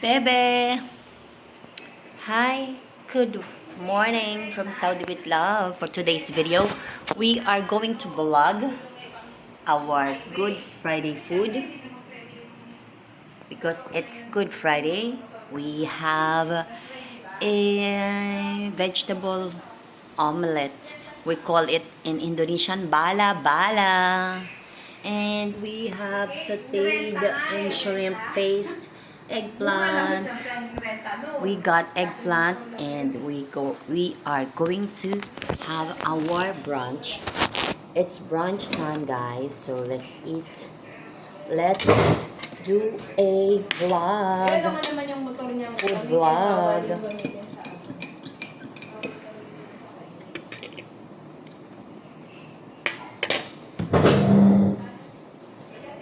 Bebe! Hi! Good morning from Saudi with Love. For today's video, we are going to vlog our Good Friday food. Because it's Good Friday, we have a vegetable omelette. We call it in Indonesian bala-bala. And we have sauteed and shrimp paste, eggplant. We got eggplant and we are going to have our brunch. It's brunch time, guys, so let's eat. Let's do a vlog. Food vlog.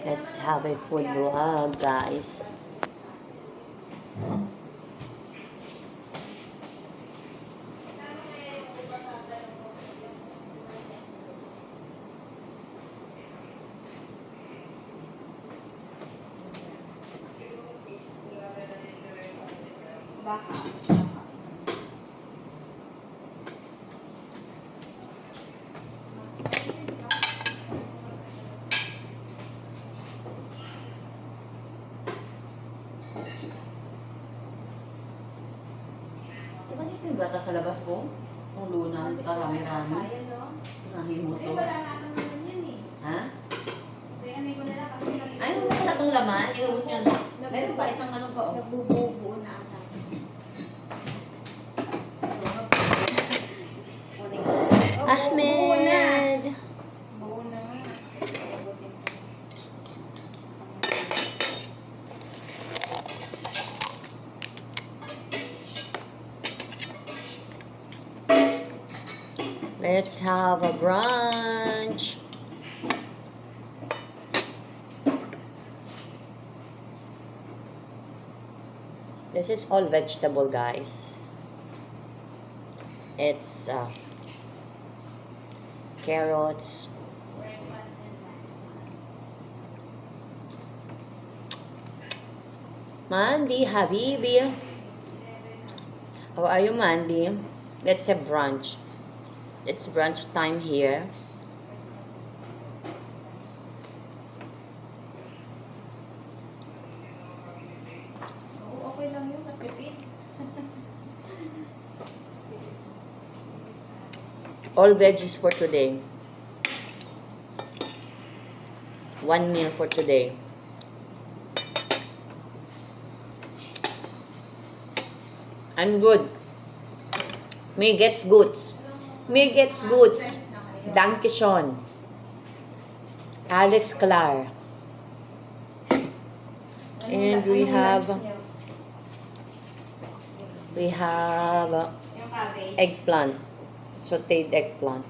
Let's have a food vlog, guys. Diba dito yung gata sa labas ko? Ang luna, karami-rami. Unahin mo to. Ha? Ay, wala pala itong laman. Inubos nyo na. Meron pa isang ano pa. Nagbubuo na ata. Ahmed! Buo na nga. Let's have a brunch. This is all vegetable, guys. It's carrots, Mandy, Habibi. How are you, Mandy? Let's have brunch. It's brunch time here. Okay lang yun, natipid. All veggies for today. One meal for today. I'm good. Me gets goods. Me gets goods. Danke schön. Alice Clar. And we have eggplant. Sauteed eggplant.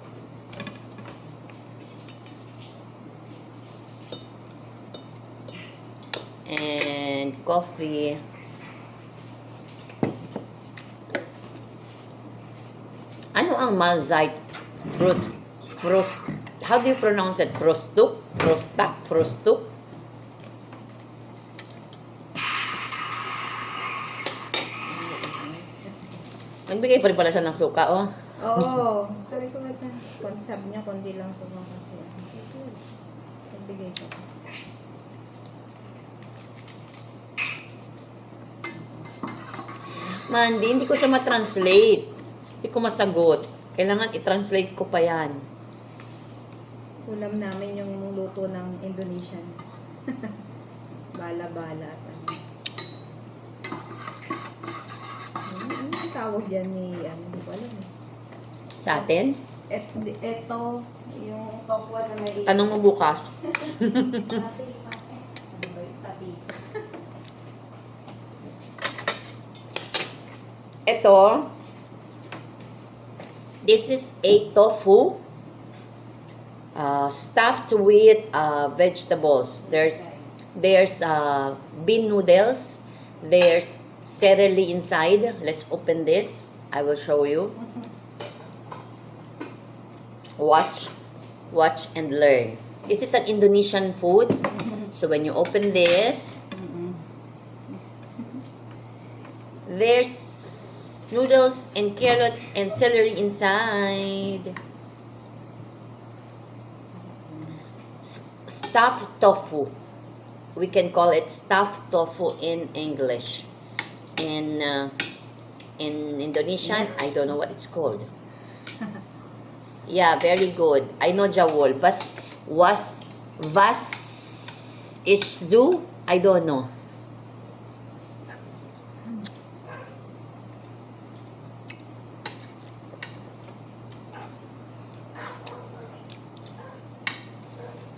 And coffee. Ano ang Malzite fruit? How do you pronounce it? Frostuk? Frostak? Frostuk? Nagbigay pa rin pala siya ng suka, oh. Oo. Sabi ko ba't sabi niya, kundi lang sa mga kasi. Nagbigay ko. Mandy, hindi ko siya matranslate. Hindi ko masagot. Kailangan i-translate ko pa yan. Ulam namin yung luto ng Indonesian. Bala-bala at ano. Ano tawag yan ni, ano, hindi ko alam eh. Sa atin? Ito, yung tokwa na may... Tanong mo bukas. Tati. Ano ba yung tati? Ito, this is a tofu stuffed with vegetables. There's bean noodles. There's celery inside. Let's open this. I will show you. Watch and learn. This is an Indonesian food. So when you open this, there's noodles and carrots and celery inside. Stuffed tofu. We can call it stuffed tofu in English. In Indonesian, I don't know what it's called. Yeah, very good. I know Jawol. Was is do? I don't know.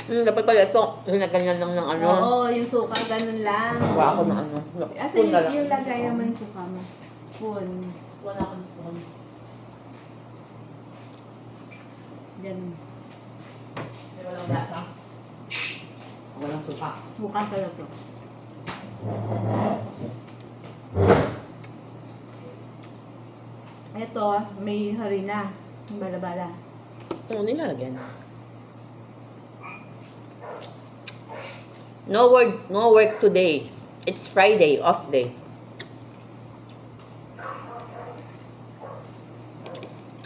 Dapat pala ito, hinaganyan lang ng ano. Oo, yung suka, ganun lang. Wala ako na ano. Asa Spoon na lang. yung lagay naman yung suka mo? Spoon. Wala akong spoon. Ganun. Walang lasa. Walang suka. Bukas pala to. Ito, may harina. Yung bala-bala. Oo, nilalagyan. No work today. It's Friday, off day.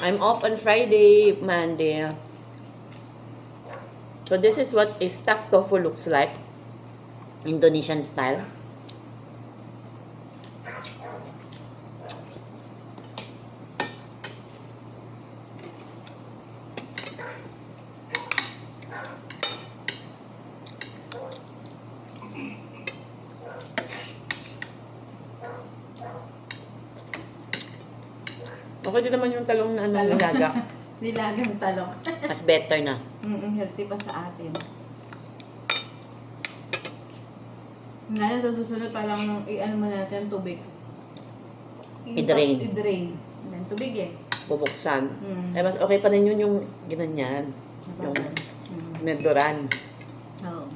I'm off on Friday, Monday. So this is what a stuffed tofu looks like. Indonesian style. Okay din naman yung talong na ano, nilaga. Nilagang talong. Mas better na. Healthy pa sa atin. Ngayon, sa susunod pa lang nung i-ano mo natin tubig. I-drain. I-drain. Yan, tubig eh. Bubuksan. Mm. Eh, mas okay pa rin yun yung ginanyan. Yung medoran. Oo.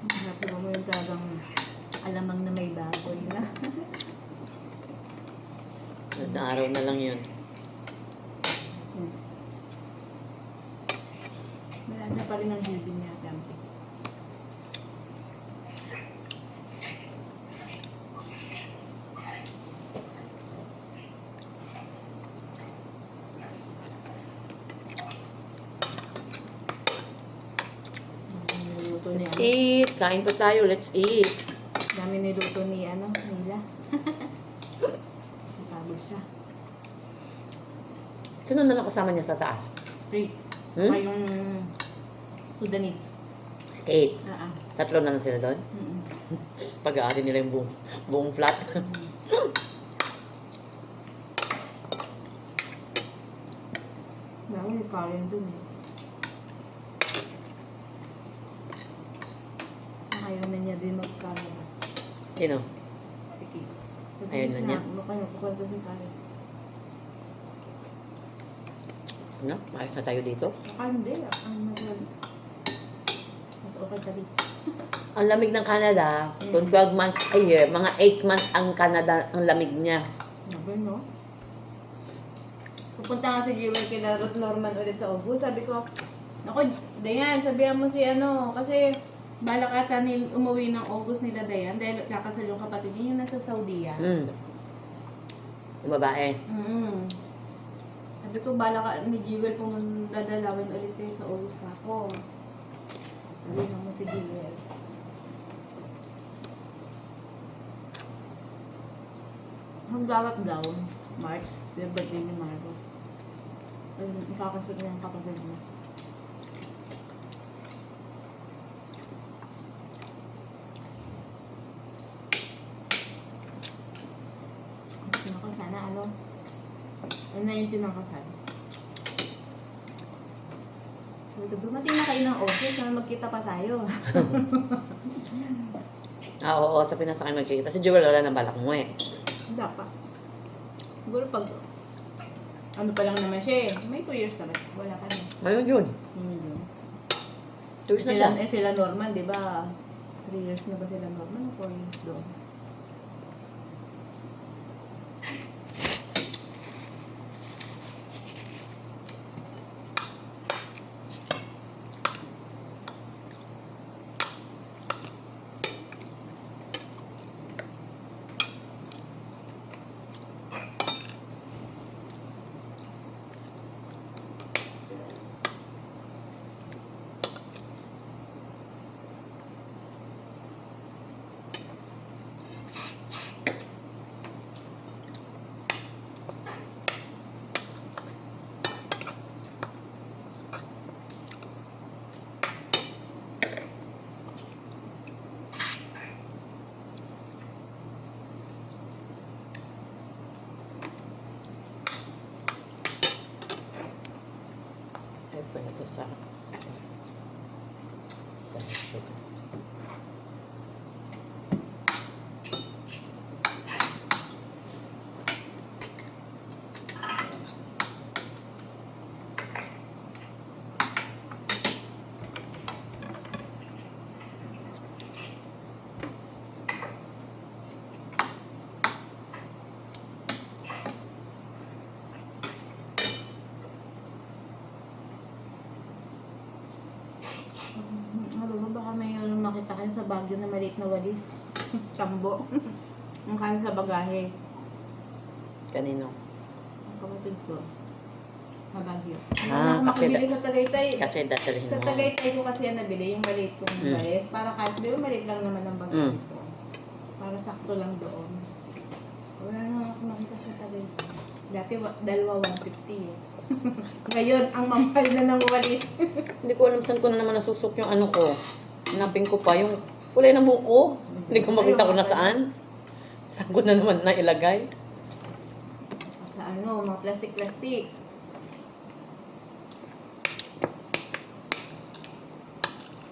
Hanapin mo yung talagang alamang na may baboy na. Na araw na lang yun. Malala pa rin ang hibin niya, Tampi. Niluto niya. Let's eat. Kain pa tayo. Let's eat. Dami niluto ni Nila. Napagod siya. Sino na lang kasama niya sa taas? Three. Hmm? Ay, yung Sudanese. Si Kate. Ah. Tatlo na lang sila doon. Mm-mm. Pag-aari nila yung buong flat. Dami yung karin dun eh. Ayaw na niya din magkarin. Sino? Sige. Ayaw na niya? Makanya, kukwento yung karin. Ano? Maayos na tayo dito. Baka hindi. Ang mag- mas okay sa dito. Ang lamig ng Canada, kung 12 months a year, mga 8 months ang Canada, ang lamig niya. Nabi, no? Pupunta nga si Jewel kila Ruth Norman ulit sa August. Sabi ko, naku, Dayan, sabihan mo si ano, kasi balak ata umuwi ng August nila Dayan, dahil kakasal yung kapatid niya, yung nasa Saudi yan. Yung babae. Sabi ko, balak ka ni Jewel dadalawin ulit kayo sa August ka ako. Sabihan mo si Jewel. Magdawat daw, March, yung birthday ni Margo. Ikakasal niya ang kapatid niya. Tinakal sana, ano? Ano na yung tinakasal? Sabi ko, dumating na kayo ng office na magkita pa tayo. Oo, sa Pinas na kayo magkikita. Si Jewel, wala nang balak mo eh. Hindi pa. Siguro pag, ano pa lang naman siya eh. May 2 years na ba? Wala pa rin. Ngayon yun. Yun. 2 years na siya. Sila Norman, di ba? 3 years na ba sila Norman o 4 years doon? ko na ito sa YouTube. Ano baka may makita kayo sa Baguio na maliit na walis. Sambo. Ang kain sa bagahe. Kanino? Ang kapatid ko. Sa Baguio. Ah, Ako kasi makabili sa Tagaytay. Kasi dadalhin Sa mo. Tagaytay ko kasi yan nabili, yung maliit kong Mm. walis. Para kahit, di ba maliit lang naman ang bagahe Mm. ko. Para sakto lang doon. Wala na ako makita sa Tagaytay. Dati, dalawa 150 eh. Ngayon, ang mamahal na ng walis. Hindi ko alam saan ko na naman nasusok yung ano ko. Hanapin ko pa yung kulay ng buko. Hindi ko makita kung nasaan. Saan ko na naman nailagay. Sa ano, mga plastic-plastic.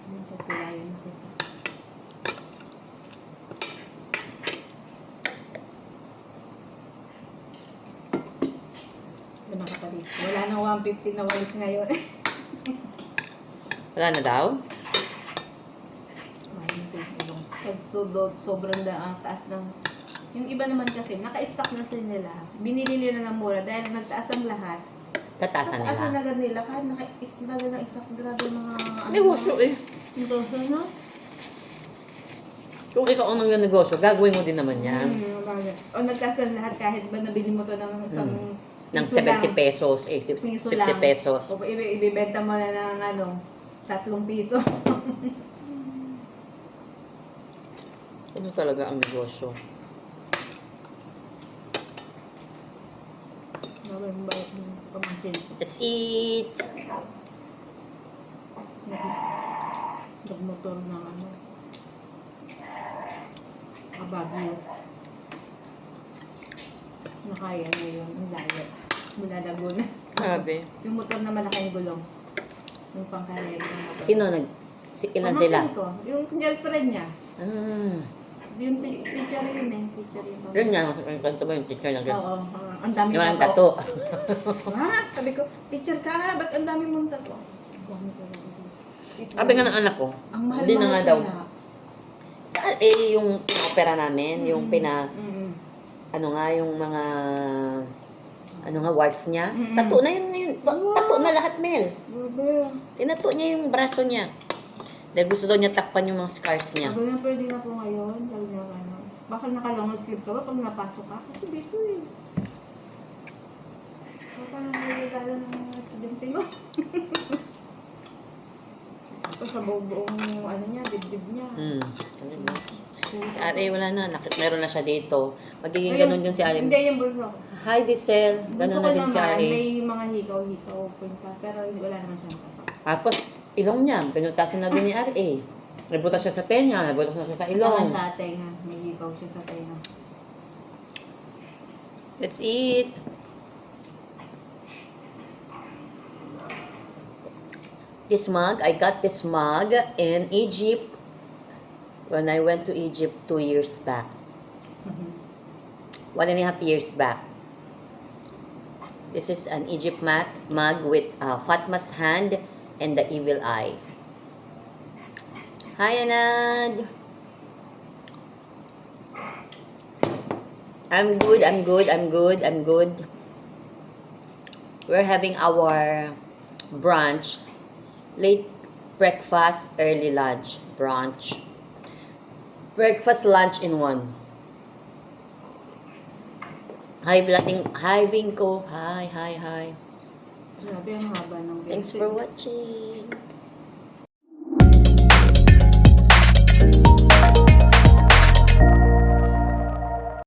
Ano sa tulayan na kita? Wala nang 150 na walis ngayon. Wala na daw? Sobrang taas ng... Yung iba naman kasi, naka-stock na sila nila. Binili nila ng mura dahil nagtaas ang lahat. Tataasan Tataasan nila. agad nila. Kahit naka-stock ng stock, grabe mga... Negosyo eh. Negosyo, no? Kung ikaw ang negosyo, gagawin mo din naman yan. O nagtaas ang lahat kahit ba nabili mo to ng isang... Ng piso 70 lang. pesos, 80, Piso 50 lang. pesos. O ibibenta mo na ng ano, 3 piso. Ano talaga ang negosyo? Grabe ang bayad ng pamangkin ko. Let's eat! Nagmotor ng ano. Kabagyo. Nakaya na yun. Ang layo. Mula Laguna. Grabe. Yung motor na malaking gulong. Yung pangkarera ng motor. Sino ilan sila? Pamangkin ko. Yung girlfriend niya. Ah. Yung teacher yun eh. Teacher yun. Yun nga, kanto ba yung teacher na gano'n? Oo. Ang dami Yung walang tato. Ha? Sabi ko, teacher ka ha? Ba't ang dami mong tato? Ang dami ko. Sabi nga ng anak ko, Ang mahal hindi na nga daw. kaya. Yung pina-opera namin, yung ano nga, yung mga, ano nga, warts niya. Tato na yun ngayon. Tato na lahat, Mel. Grabe. Tinato niya yung braso niya. Dahil gusto daw niya takpan yung mga scars niya. Sabi na pwede na po ngayon. Sabi niya ano. Bakit naka-long sleeve ka ba pag napasok ka? Kasi dito eh. Baka nang nagigala ng residente mo. Tapos sa buong ano niya, dibdib niya. Si R.A. wala na. Meron na siya dito. Magiging Ayun, ganun yung si R.A. Hindi yung bulso ko. Hi, Diesel. Ganun Bulso na ko din si naman, R.A. may mga hikaw-hikaw pintas. Pero wala naman siyang tato. Tapos, ilong niya. Pinutasan na din ni R.A. Nagbutas siya sa tenga. Nagbutas na siya sa ilong. Sa tenga. May hikaw siya sa tenga. Let's eat. This mug, I got this mug in Egypt when I went to Egypt 2 years back. 1.5 years back. This is an Egypt mug with Fatma's hand and the evil eye. Hi, Anand. I'm good, I'm good, I'm good, I'm good. We're having our brunch. Late breakfast, early lunch, brunch. Breakfast, lunch in one. Hi, Vinco. Hi. Grabe ang haba ng Thanks for watching.